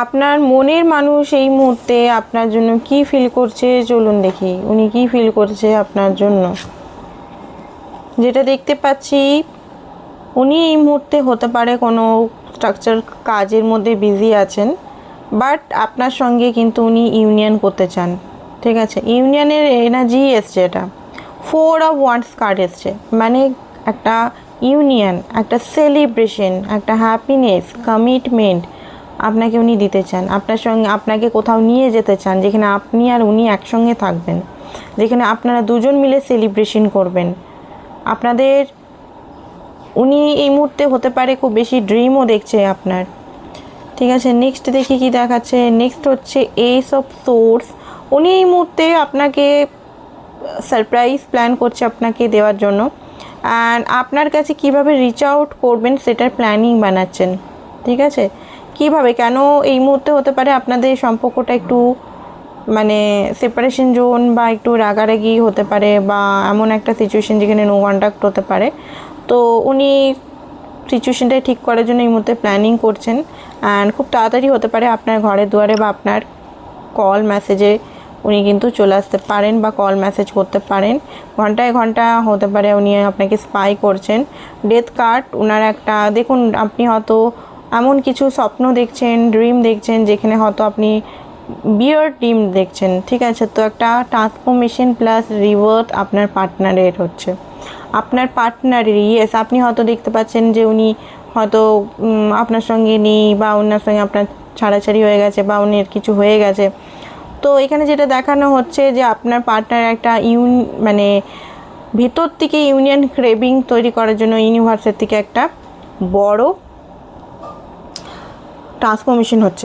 আপনার মনের মানুষ এই মুহূর্তে আপনার জন্য কি ফিল করছে, চলুন দেখি উনি কি ফিল করছে আপনার জন্য। যেটা দেখতে পাচ্ছি, উনি এই মুহূর্তে হতে পারে কোনো স্ট্রাকচার কাজের মধ্যে বিজি আছেন, বাট আপনার সঙ্গে কিন্তু উনি ইউনিয়ন করতে চান। ঠিক আছে, ইউনিয়নের এনার্জি এসছে, এটা 4 অফ ওয়ান্ডস কার্ড এসছে, মানে একটা ইউনিয়ন, একটা সেলিব্রেশন, একটা হ্যাপিনেস, কমিটমেন্ট আপনাকে উনি দিতে চান। আপনার সঙ্গে আপনাকে কোথাও নিয়ে যেতে চান, যেখানে আপনি আর উনি একসঙ্গে থাকবেন, যেখানে আপনারা দুজন মিলে সেলিব্রেশন করবেন। আপনাদের উনি এই মুহূর্তে হতে পারে খুব বেশি ড্রিমও দেখছে আপনার। ঠিক আছে, নেক্সট দেখি কি দেখাচ্ছে। নেক্সট হচ্ছে এস অফ সোর্স। উনি এই মুহূর্তে আপনাকে সারপ্রাইজ প্ল্যান করছে আপনাকে দেওয়ার জন্য, অ্যান্ড আপনার কাছে কিভাবে রিচ আউট করবেন সেটার প্ল্যানিং বানাচ্ছেন। ঠিক আছে, কিভাবে, কেন এই মুহূর্তে হতে পারে আপনাদের সম্পর্কটা একটু মানে সেপারেশন জোন, বা একটু রাগারাগি হতে পারে, বা এমন একটা সিচুয়েশন যেখানে নো কন্ট্যাক্ট হতে পারে। তো উনি সিচুয়েশনটা ঠিক করার জন্য এই মুহূর্তে প্ল্যানিং করছেন, অ্যান্ড খুব তাড়াতাড়ি হতে পারে আপনার ঘরে দুয়ারে বা আপনার কল মেসেজে উনি কিন্তু চলে আসতে পারেন, বা কল মেসেজ করতে পারেন। ঘন্টায় ঘন্টা হতে পারে উনি আপনাকে স্পাই করছেন। ডেথ কার্ড, ওনার একটা দেখুন, আপনি হয়তো এমন কিছু স্বপ্ন দেখছেন, ড্রিম দেখছেন, যেখানে হয়তো আপনি বিয়ার ড্রিম দেখছেন। ঠিক আছে, তো একটা ট্রান্সফরমেশন প্লাস রিভার্থ আপনার পার্টনারের হচ্ছে, আপনার পার্টনারের। ইয়েস, আপনি হয়তো দেখতে পাচ্ছেন যে উনি হয়তো আপনার সঙ্গে নেই, বা ওনার সঙ্গে আপনার ছাড়াছাড়ি হয়ে গেছে, বা উনির কিছু হয়ে গেছে। তো এখানে যেটা দেখানো হচ্ছে যে আপনার পার্টনার একটা মানে ভিতর থেকে ইউনিয়ন ক্রেভিং তৈরি করার জন্য ইউনিভার্সের থেকে একটা বড় ট্রান্সফরমেশন হচ্ছে।